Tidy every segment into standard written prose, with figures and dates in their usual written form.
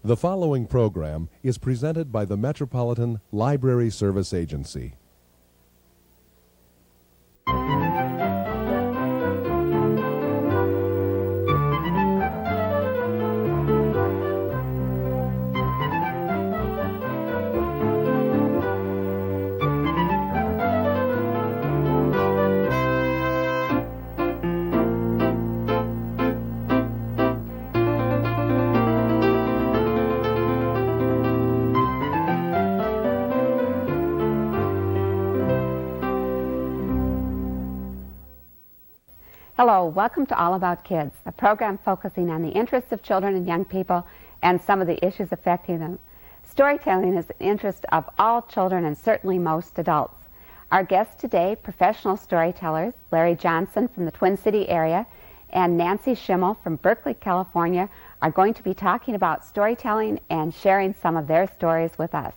The following program is presented by the Metropolitan Library Service Agency. Hello, welcome to All About Kids, a program focusing on the interests of children and young people and some of the issues affecting them. Storytelling is an interest of all children and certainly most adults. Our guests today, professional storytellers, Larry Johnson from the Twin City area and Nancy Schimmel from Berkeley, California, are going to be talking about storytelling and sharing some of their stories with us.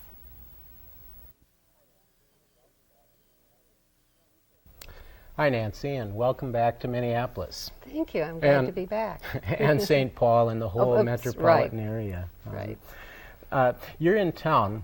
Hi, Nancy, and welcome back to Minneapolis. Thank you. I'm glad to be back. And St. Paul and the whole metropolitan area. Right. You're in town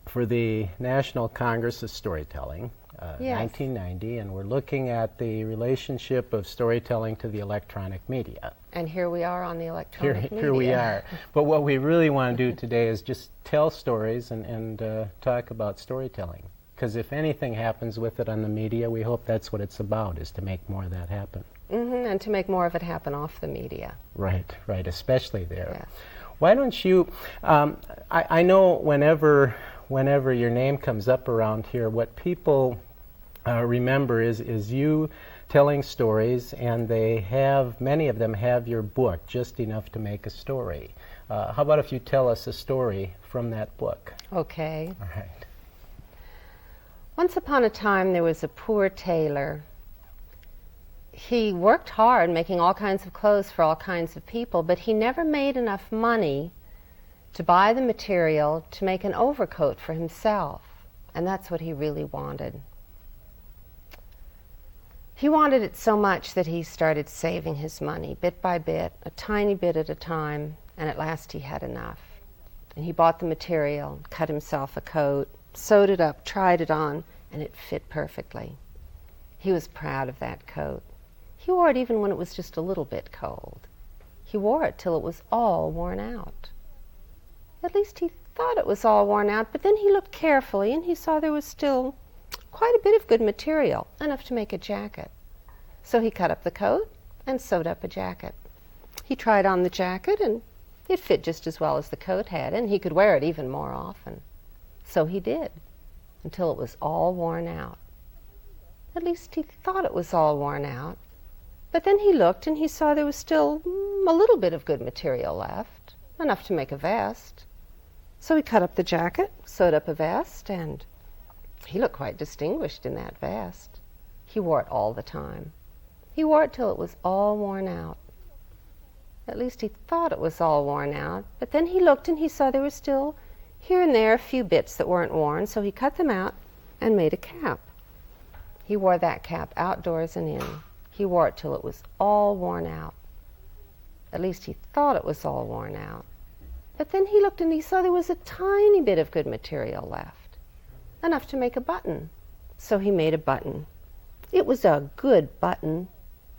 for the National Congress of Storytelling, Yes. 1990, and we're looking at the relationship of storytelling to the electronic media. And here we are on the electronic media. Here we are. But what we really want to do today is just tell stories and talk about storytelling. Because if anything happens with it on the media, we hope that's what it's about, is to make more of that happen. Mm-hmm, and to make more of it happen off the media. Right, especially there. Yes. Why don't you, I know whenever your name comes up around here, what people remember is you telling stories, and many of them have your book, Just Enough to Make a Story. How about if you tell us a story from that book? Okay. All right. Once upon a time, there was a poor tailor. He worked hard making all kinds of clothes for all kinds of people, but he never made enough money to buy the material to make an overcoat for himself. And that's what he really wanted. He wanted it so much that he started saving his money bit by bit, a tiny bit at a time, and at last he had enough. And he bought the material, cut himself a coat, sewed it up, tried it on, and it fit perfectly. He was proud of that coat. He wore it even when it was just a little bit cold. He wore it till it was all worn out. At least he thought it was all worn out, but then he looked carefully and he saw there was still quite a bit of good material, enough to make a jacket. So he cut up the coat and sewed up a jacket. He tried on the jacket and it fit just as well as the coat had, and he could wear it even more often. So he did, until it was all worn out. At least he thought it was all worn out. But then he looked and he saw there was still a little bit of good material left, enough to make a vest. So he cut up the jacket, sewed up a vest, and he looked quite distinguished in that vest. He wore it all the time. He wore it till it was all worn out. At least he thought it was all worn out. But then he looked and he saw there was still here and there a few bits that weren't worn, so he cut them out and made a cap. He wore that cap outdoors and in. He wore it till it was all worn out. At least he thought it was all worn out. But then he looked and he saw there was a tiny bit of good material left, enough to make a button. So he made a button. It was a good button.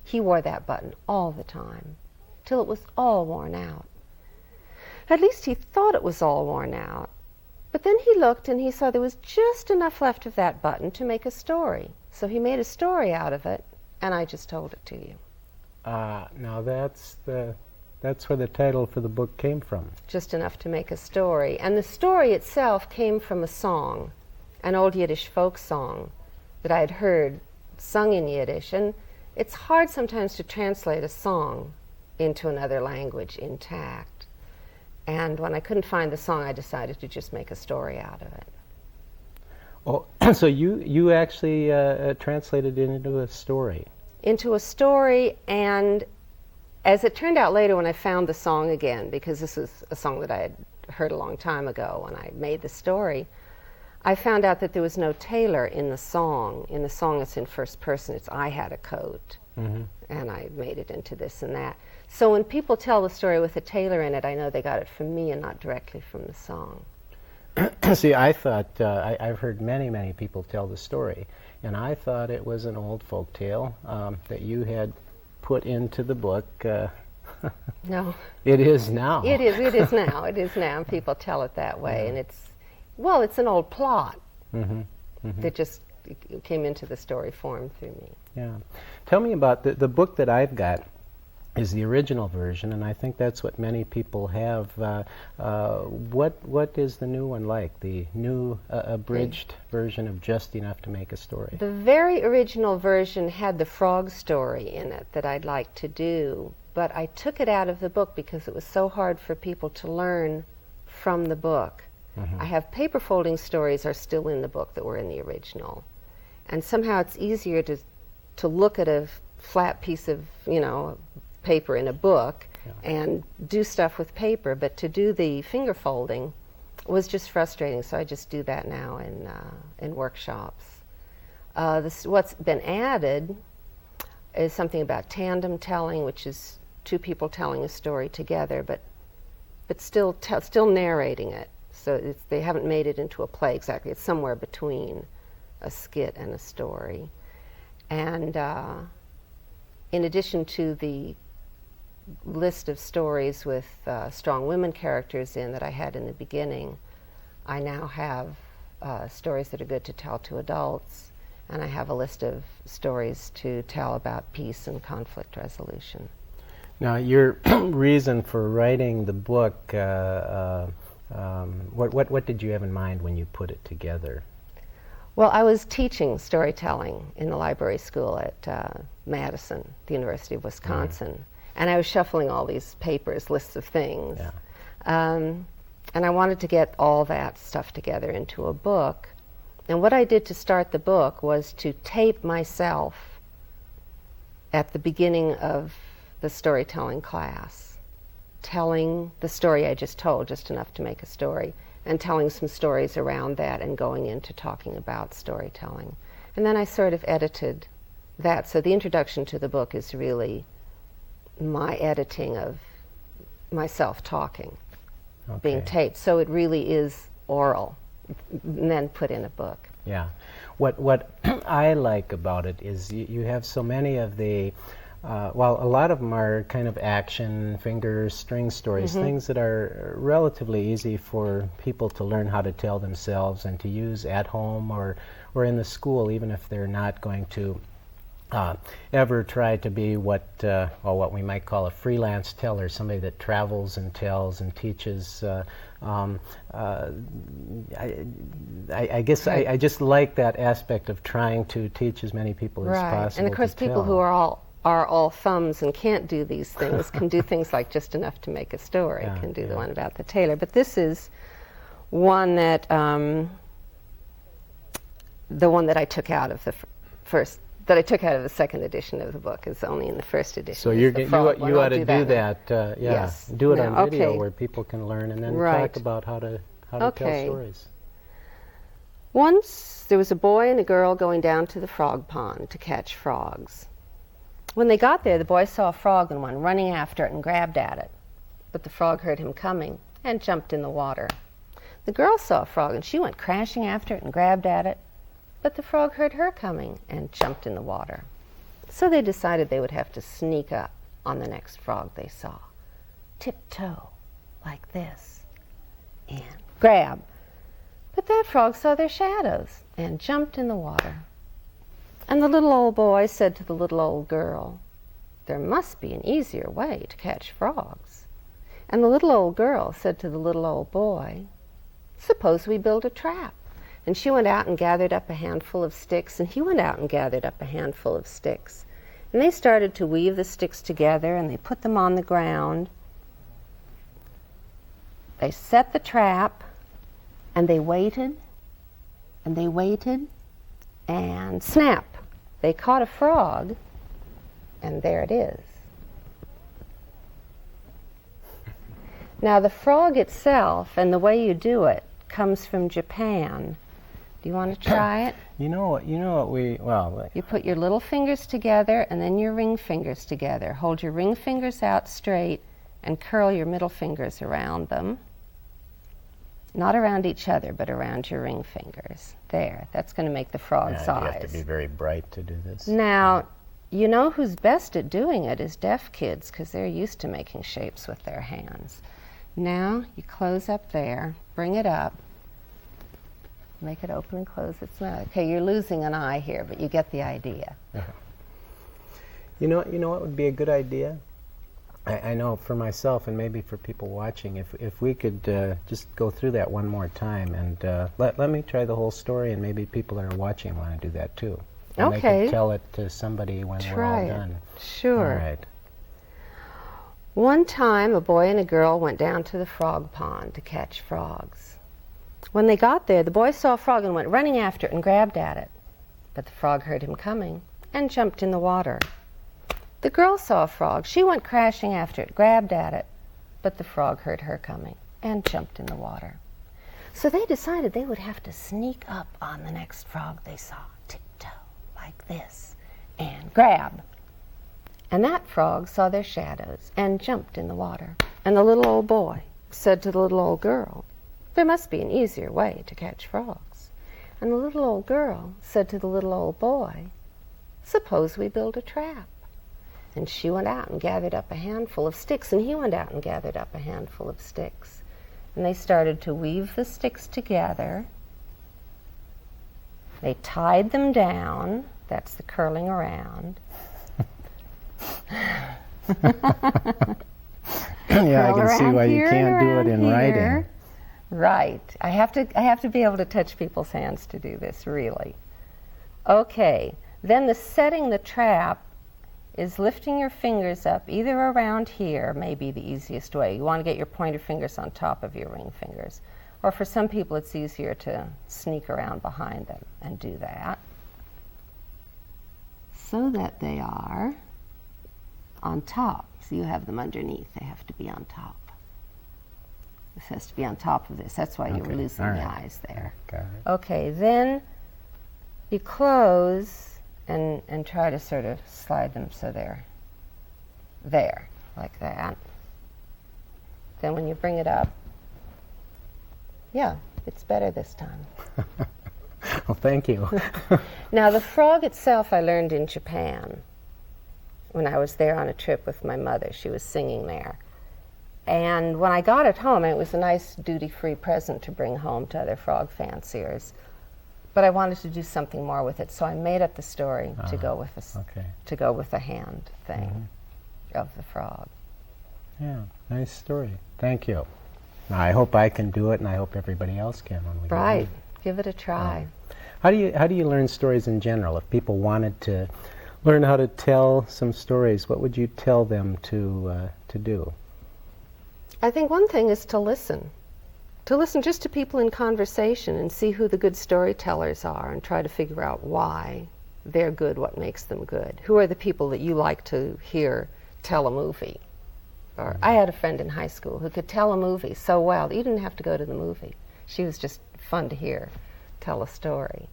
He wore that button all the time, till it was all worn out. At least he thought it was all worn out. But then he looked and he saw there was just enough left of that button to make a story. So he made a story out of it, and I just told it to you. Now that's where the title for the book came from. Just Enough to Make a Story. And the story itself came from a song, an old Yiddish folk song that I had heard sung in Yiddish. And it's hard sometimes to translate a song into another language intact. And when I couldn't find the song, I decided to just make a story out of it. Oh, so you actually translated it into a story? Into a story, and as it turned out later when I found the song again, because this is a song that I had heard a long time ago when I made the story, I found out that there was no tailor in the song. In the song, it's in first person. It's I had a coat, and I made it into this and that. So when people tell the story with a tailor in it, I know they got it from me and not directly from the song. See, I thought, I've heard many, many people tell the story, and I thought it was an old folk tale that you had put into the book. No. It is now. It is now. It is now. People tell it that way, and it's an old plot that just came into the story form through me. Yeah. Tell me about the book that I've got is the original version, and I think that's what many people have. What is the new one like? The new abridged version of Just Enough to Make a Story? The very original version had the frog story in it that I'd like to do, but I took it out of the book because it was so hard for people to learn from the book. I have paper folding stories are still in the book that were in the original, and somehow it's easier to look at a flat piece of paper in a book and do stuff with paper, but to do the finger folding was just frustrating, so I just do that now in workshops. What's been added is something about tandem telling, which is two people telling a story together, but still narrating it. So they haven't made it into a play exactly. It's somewhere between a skit and a story. And in addition to the list of stories with strong women characters in that I had in the beginning, I now have stories that are good to tell to adults, and I have a list of stories to tell about peace and conflict resolution. Now, your reason for writing the book, what did you have in mind when you put it together? Well, I was teaching storytelling in the library school at Madison, the University of Wisconsin, and I was shuffling all these papers, lists of things. And I wanted to get all that stuff together into a book. And what I did to start the book was to tape myself at the beginning of the storytelling class, telling the story I just told, Just Enough to Make a Story, and telling some stories around that and going into talking about storytelling. And then I sort of edited that. So the introduction to the book is really my editing of myself talking, being taped. So it really is oral, and then put in a book. Yeah. What I like about it is you have so many of the, a lot of them are kind of action, finger, string stories, things that are relatively easy for people to learn how to tell themselves and to use at home or in the school, even if they're not going to ever try to be what we might call a freelance teller, somebody that travels and tells and teaches. I guess I just like that aspect of trying to teach as many people as possible. And of course, people who are all thumbs and can't do these things can do things like Just Enough to Make a Story, can do the one about the tailor. But this is one that the one that I took out of the first. That I took out of the second edition of the book is only in the first edition. So you ought to do that. Yes. Do it on video where people can learn and then talk about how to tell stories. Once there was a boy and a girl going down to the frog pond to catch frogs. When they got there, the boy saw a frog and went running after it and grabbed at it. But the frog heard him coming and jumped in the water. The girl saw a frog and she went crashing after it and grabbed at it. But the frog heard her coming and jumped in the water. So they decided they would have to sneak up on the next frog they saw. Tiptoe, like this, and grab. But that frog saw their shadows and jumped in the water. And the little old boy said to the little old girl, "There must be an easier way to catch frogs." And the little old girl said to the little old boy, "Suppose we build a trap." And she went out and gathered up a handful of sticks, and he went out and gathered up a handful of sticks. And they started to weave the sticks together, and they put them on the ground. They set the trap, and they waited, and they waited, and snap! They caught a frog, and there it is. Now the frog itself, and the way you do it, comes from Japan. Do you want to try it? You know what You put your little fingers together and then your ring fingers together. Hold your ring fingers out straight and curl your middle fingers around them. Not around each other, but around your ring fingers. There, that's going to make the frog's eyes. You have to be very bright to do this. Now, you know who's best at doing it is deaf kids, because they're used to making shapes with their hands. Now, you close up there, bring it up, make it open and close its mouth. Okay, you're losing an eye here, but you get the idea. You know what would be a good idea? I know for myself and maybe for people watching, if we could just go through that one more time, and let me try the whole story, and maybe people that are watching want to do that too. And Okay. they can tell it to somebody when we're all done. Sure. All right. One time, a boy and a girl went down to the frog pond to catch frogs. When they got there, the boy saw a frog and went running after it and grabbed at it. But the frog heard him coming and jumped in the water. The girl saw a frog. She went crashing after it, grabbed at it, but the frog heard her coming and jumped in the water. So they decided they would have to sneak up on the next frog they saw, tiptoe, like this, and grab. And that frog saw their shadows and jumped in the water. And the little old boy said to the little old girl, "There must be an easier way to catch frogs." And the little old girl said to the little old boy, "Suppose we build a trap." And she went out and gathered up a handful of sticks, and he went out and gathered up a handful of sticks. And they started to weave the sticks together. They tied them down. That's the curling around. Yeah, I can see why you can't do it in writing. Right. I have to be able to touch people's hands to do this, really. Okay. Then the setting the trap is lifting your fingers up either around here, may be the easiest way. You want to get your pointer fingers on top of your ring fingers. Or for some people it's easier to sneak around behind them and do that. So that they are on top. So you have them underneath. They have to be on top. This has to be on top of this. That's why you were losing the eyes there. Got it. Okay, then you close and try to sort of slide them so they're there, like that. Then when you bring it up, yeah, it's better this time. Well, thank you. Now, the frog itself I learned in Japan when I was there on a trip with my mother. She was singing there. And when I got it home, and it was a nice duty-free present to bring home to other frog fanciers, but I wanted to do something more with it, so I made up the story to go with the hand thing of the frog. Yeah, nice story. Thank you. Now, I hope I can do it, and I hope everybody else can when we Right. Give it a try. How do you learn stories in general? If people wanted to learn how to tell some stories, what would you tell them to do? I think one thing is to listen. To listen just to people in conversation and see who the good storytellers are and try to figure out why they're good, what makes them good. Who are the people that you like to hear tell a movie? Or I had a friend in high school who could tell a movie so well that you didn't have to go to the movie. She was just fun to hear tell a story.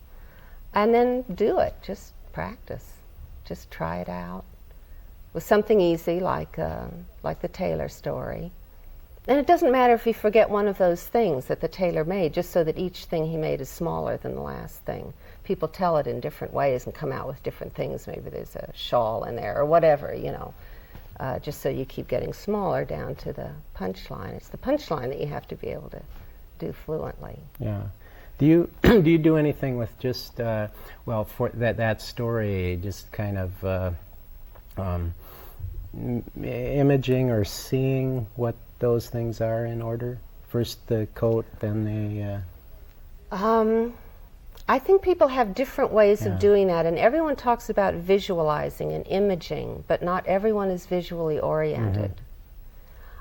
And then do it. Just practice. Just try it out. With something easy like the Taylor story. And it doesn't matter if you forget one of those things that the tailor made, just so that each thing he made is smaller than the last thing. People tell it in different ways and come out with different things. Maybe there's a shawl in there or whatever, just so you keep getting smaller down to the punchline. It's the punchline that you have to be able to do fluently. Yeah. Do you do anything with just for that story, just kind of imaging or seeing what those things are in order? First the coat, then the... I think people have different ways of doing that, and everyone talks about visualizing and imaging, but not everyone is visually oriented.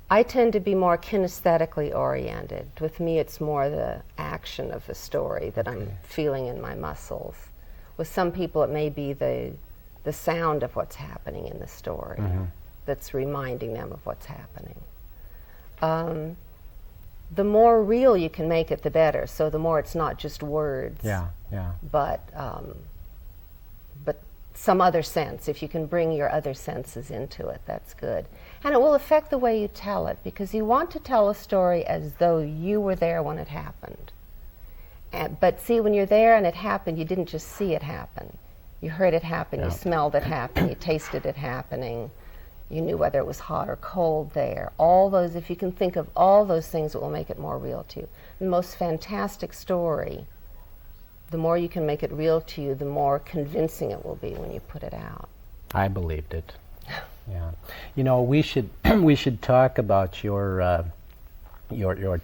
I tend to be more kinesthetically oriented. With me, it's more the action of the story that I'm feeling in my muscles. With some people, it may be the sound of what's happening in the story that's reminding them of what's happening. the more real you can make it, the better. So the more it's not just words. Yeah. But some other sense. If you can bring your other senses into it, that's good. And it will affect the way you tell it, because you want to tell a story as though you were there when it happened. But see, when you're there and it happened, you didn't just see it happen. You heard it happen, you smelled it happen, you tasted it happening, you knew whether it was hot or cold there. All those, if you can think of all those things, it will make it more real to you. The most fantastic story, the more you can make it real to you, the more convincing it will be when you put it out. I believed it. Yeah. You know, we should talk about your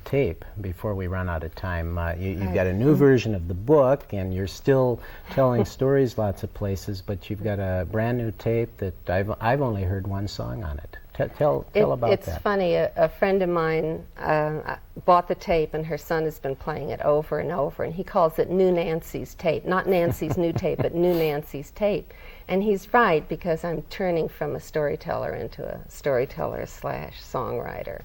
tape before we run out of time. You've got a new version of the book, and you're still telling stories lots of places, but you've got a brand new tape that I've only heard one song on it. Tell about that. It's funny. A friend of mine bought the tape, and her son has been playing it over and over, and he calls it New Nancy's tape. Not Nancy's new tape, but New Nancy's tape. And he's right, because I'm turning from a storyteller into a storyteller/songwriter.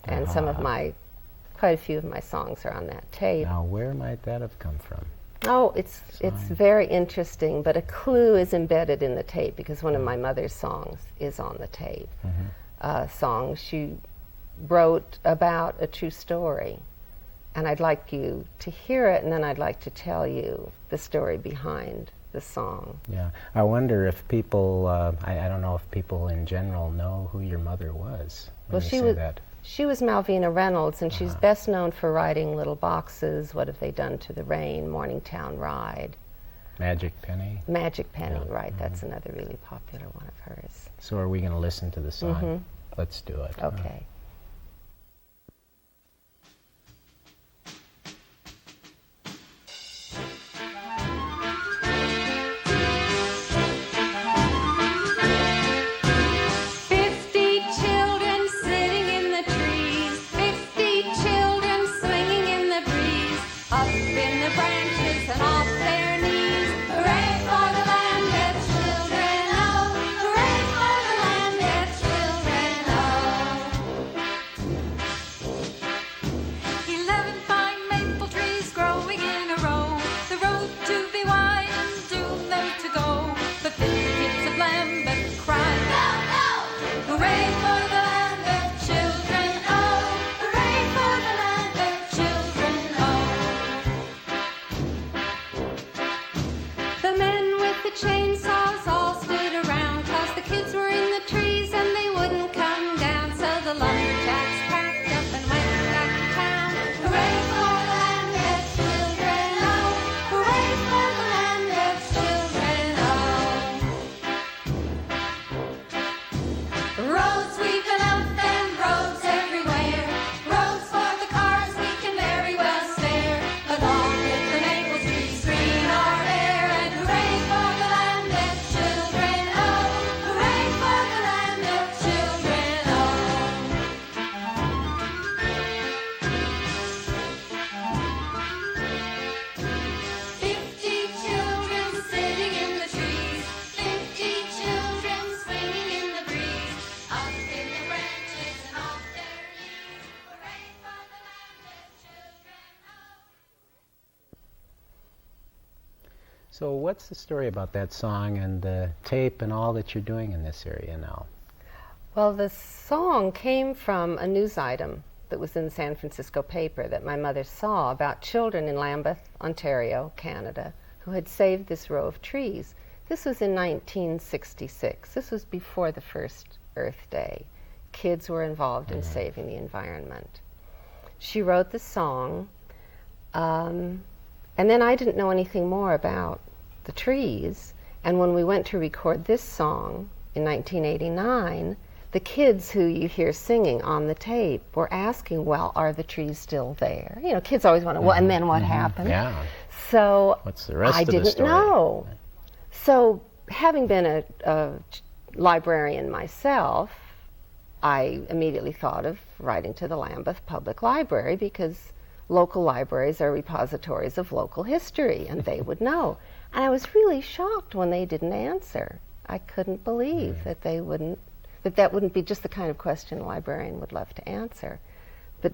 And quite a few of my songs are on that tape. Now, where might that have come from? Oh, it's very interesting, but a clue is embedded in the tape, because one of my mother's songs is on the tape. Song she wrote about a true story. And I'd like you to hear it, and then I'd like to tell you the story behind the song. Yeah, I wonder if people, I don't know if people in general know who your mother was. Well, she was Malvina Reynolds, and she's best known for writing Little Boxes, What Have They Done to the Rain, Morningtown Ride. Magic Penny? Magic Penny, right. That's another really popular one of hers. So are we going to listen to the song? Let's do it. Okay. So what's the story about that song and the tape and all that you're doing in this area now? Well, the song came from a news item that was in the San Francisco paper that my mother saw about children in Lambeth, Ontario, Canada, who had saved this row of trees. This was in 1966. This was before the first Earth Day. Kids were involved in saving the environment. She wrote the song, and then I didn't know anything more about the trees. And when we went to record this song in 1989, the kids who you hear singing on the tape were asking, well, are the trees still there? You know, kids always want to, well, and then what happened? Yeah. So what's the rest I of the didn't story? know. So having been a librarian myself, I immediately thought of writing to the Lambeth Public Library, because local libraries are repositories of local history, and they would know. And I was really shocked when they didn't answer. I couldn't believe that they wouldn't, that wouldn't be just the kind of question a librarian would love to answer. But,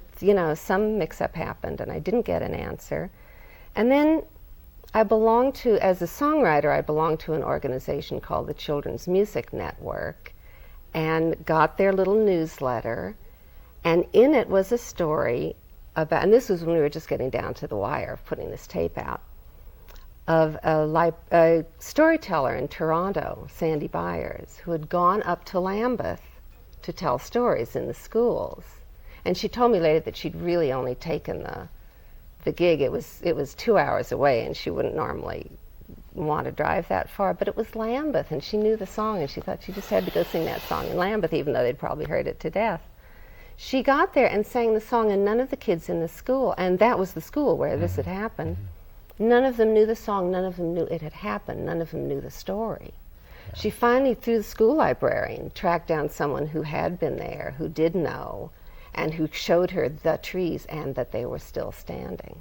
some mix-up happened, and I didn't get an answer. And then as a songwriter, I belonged to an organization called the Children's Music Network, and got their little newsletter, and in it was a story about, and this was when we were just getting down to the wire of putting this tape out, of a storyteller in Toronto, Sandy Byers, who had gone up to Lambeth to tell stories in the schools. And she told me later that she'd really only taken the gig. It was 2 hours away, and she wouldn't normally want to drive that far, but it was Lambeth, and she knew the song, and she thought she just had to go sing that song in Lambeth, even though they'd probably heard it to death. She got there and sang the song, and none of the kids in the school, and that was the school where this had happened, none of them knew the song, none of them knew it had happened, none of them knew the story. Yeah. She finally, through the school librarian, tracked down someone who had been there, who did know, and who showed her the trees and that they were still standing.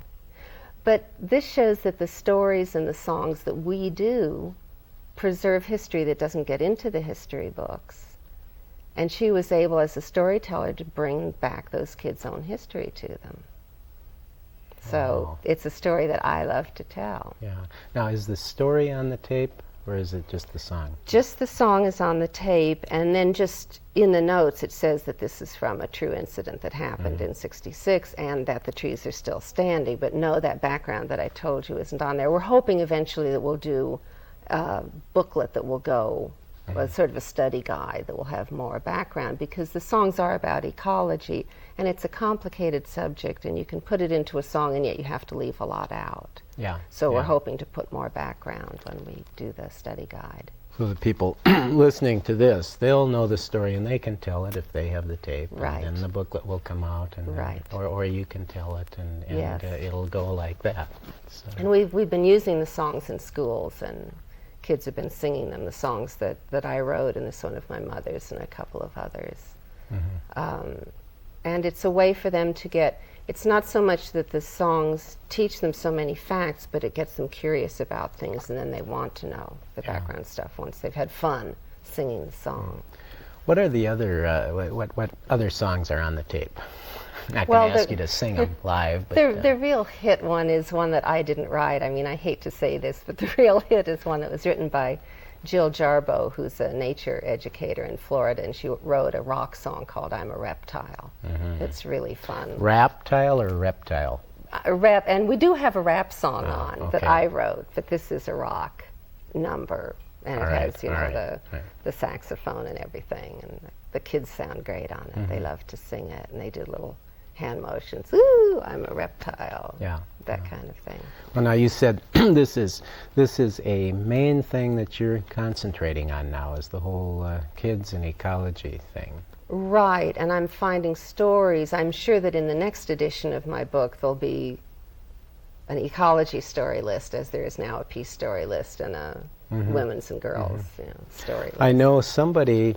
But this shows that the stories and the songs that we do preserve history that doesn't get into the history books. And she was able, as a storyteller, to bring back those kids' own history to them. So it's a story that I love to tell. Yeah. Now, is the story on the tape, or is it just the song? Just the song is on the tape, and then just in the notes it says that this is from a true incident that happened in '66, and that the trees are still standing, but no, that background that I told you isn't on there. We're hoping eventually that we'll do a booklet that will go, sort of a study guide that will have more background, because the songs are about ecology, and it's a complicated subject, and you can put it into a song, and yet you have to leave a lot out. Yeah. So we're hoping to put more background when we do the study guide. So the people listening to this, they'll know the story, and they can tell it if they have the tape. Right. And then the booklet will come out, and or you can tell it, and it'll go like that. So. And we've been using the songs in schools, and kids have been singing them, the songs that I wrote, and this one of my mother's and a couple of others. And it's a way for them to get, it's not so much that the songs teach them so many facts, but it gets them curious about things, and then they want to know the background stuff once they've had fun singing the song. What are the other, what other songs are on the tape? I'm not going to ask you to sing them live. But, the real hit one is one that I didn't write. I mean, I hate to say this, but the real hit is one that was written by Jill Jarboe, who's a nature educator in Florida, and she wrote a rock song called I'm a Reptile. It's really fun. Reptile or reptile? And we do have a rap song that I wrote, but this is a rock number, and it has, the saxophone and everything, and the kids sound great on it. They love to sing it, and they do little hand motions. Ooh, I'm a reptile. That kind of thing. Well, now you said this is a main thing that you're concentrating on now, is the whole kids and ecology thing. Right, and I'm finding stories. I'm sure that in the next edition of my book there'll be an ecology story list, as there is now a peace story list and a women's and girls story list. I know somebody,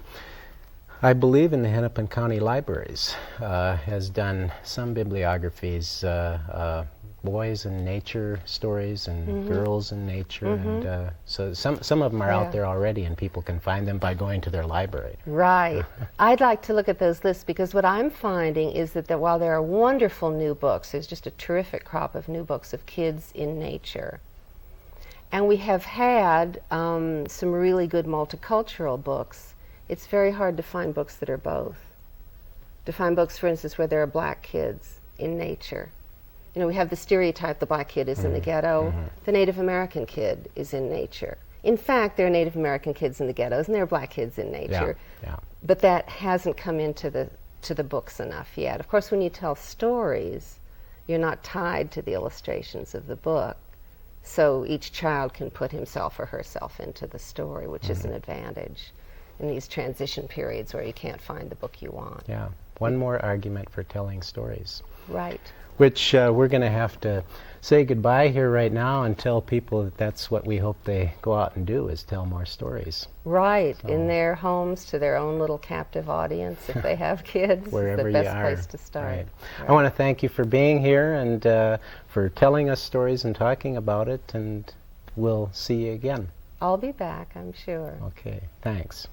I believe in the Hennepin County Libraries, has done some bibliographies, boys and nature stories and girls and nature, and so some of them are out there already, and people can find them by going to their library. Right. I'd like to look at those lists, because what I'm finding is that while there are wonderful new books, there's just a terrific crop of new books of kids in nature. And we have had some really good multicultural books. It's very hard to find books that are both. To find books, for instance, where there are black kids in nature. You know, we have the stereotype, the black kid is in the ghetto, the Native American kid is in nature. In fact, there are Native American kids in the ghettos, and there are black kids in nature. But that hasn't come into the books enough yet. Of course, when you tell stories, you're not tied to the illustrations of the book. So each child can put himself or herself into the story, which is an advantage in these transition periods where you can't find the book you want. Yeah, one more argument for telling stories. Right. Which we're going to have to say goodbye here right now and tell people that that's what we hope they go out and do, is tell more stories. Right, so, in their homes, to their own little captive audience, if they have kids. Wherever it's the best you are. place to start. Right. I want to thank you for being here and for telling us stories and talking about it, and we'll see you again. I'll be back, I'm sure. Okay, thanks.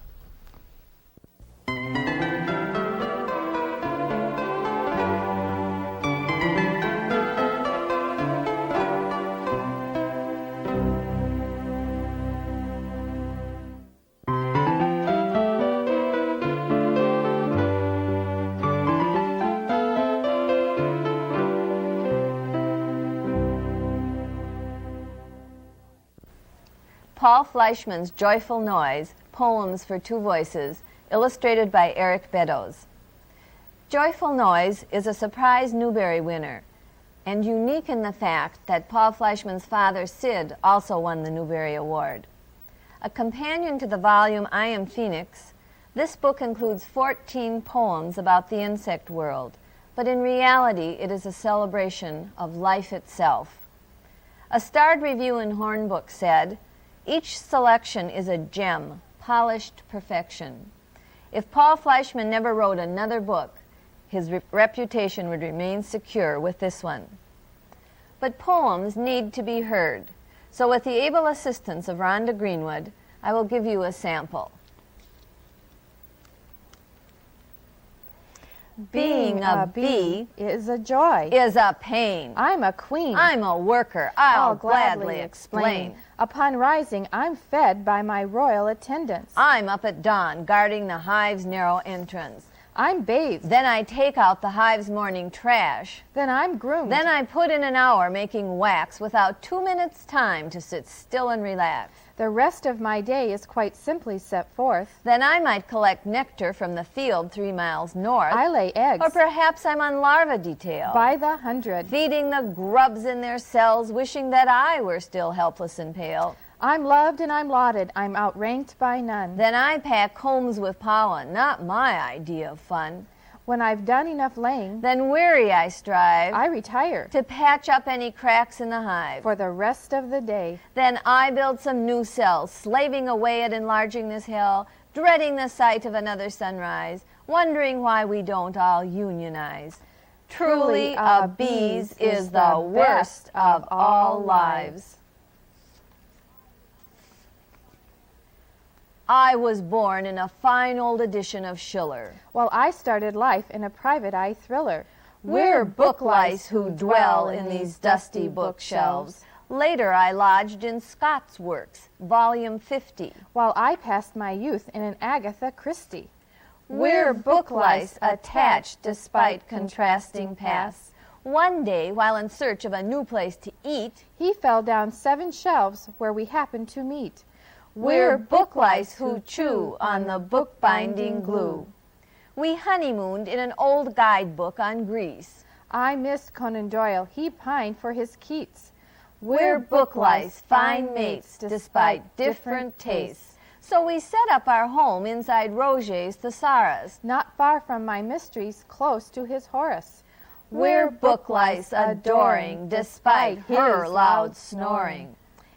Paul Fleischman's Joyful Noise, Poems for Two Voices, illustrated by Eric Beddoes. Joyful Noise is a surprise Newbery winner, and unique in the fact that Paul Fleischman's father, Sid, also won the Newbery Award. A companion to the volume I Am Phoenix, this book includes 14 poems about the insect world, but in reality it is a celebration of life itself. A starred review in Hornbook said, "Each selection is a gem, polished perfection." If Paul Fleischman never wrote another book, his reputation would remain secure with this one. But poems need to be heard, so with the able assistance of Rhonda Greenwood, I will give you a sample. Being a bee is a joy. is a pain. I'm a queen. I'm a worker. I'll gladly explain. Upon rising, I'm fed by my royal attendants. I'm up at dawn, guarding the hive's narrow entrance. I'm bathed. Then I take out the hive's morning trash. Then I'm groomed. Then I put in an hour making wax without 2 minutes' time to sit still and relax. The rest of my day is quite simply set forth. Then I might collect nectar from the field 3 miles north. I lay eggs. Or perhaps I'm on larva detail. By the hundred. Feeding the grubs in their cells, wishing that I were still helpless and pale. I'm loved and I'm lauded. I'm outranked by none. Then I pack combs with pollen, not my idea of fun. When I've done enough laying, Then weary I strive I retire to patch up any cracks in the hive. for the rest of the day. Then I build some new cells, slaving away at enlarging this hell, dreading the sight of another sunrise, wondering why we don't all unionize. Truly, a bee's is the worst of all lives. I was born in a fine old edition of Schiller. While I started life in a private eye thriller. We're book lice who dwell in these dusty bookshelves. Later I lodged in Scott's works, volume 50. While I passed my youth in an Agatha Christie. We're book lice attached despite contrasting pasts. One day, while in search of a new place to eat, He fell down 7 shelves where we happened to meet. we're book lice who chew on the bookbinding glue. We honeymooned in an old guidebook on Greece. I missed Conan Doyle. He pined for his Keats. We're book lice, fine mates, despite different tastes. So we set up our home inside Roget's Thesaurus. Not far from my mysteries, close to his Horace. We're book lice adoring, despite her loud snoring.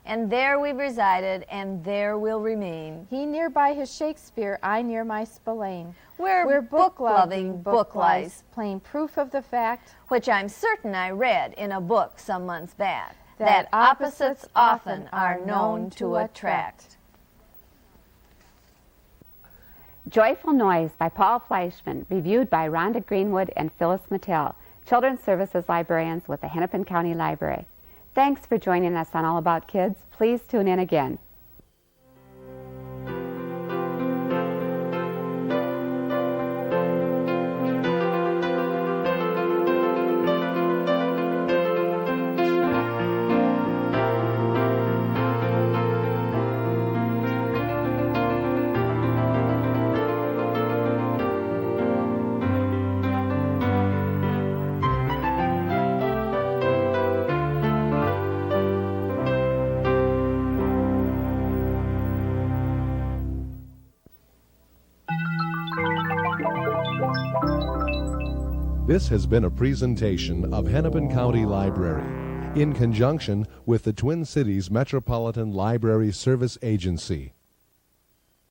And there we've resided, and there we'll remain. He near by his Shakespeare, I near my Spillane. We're book-loving book lice, plain proof of the fact which I'm certain I read in a book some months back, that opposites often are known to attract. Joyful Noise by Paul Fleischman, reviewed by Rhonda Greenwood and Phyllis Mattill, Children's Services Librarians with the Hennepin County Library. Thanks for joining us on All About Kids. Please tune in again. This has been a presentation of Hennepin County Library in conjunction with the Twin Cities Metropolitan Library Service Agency.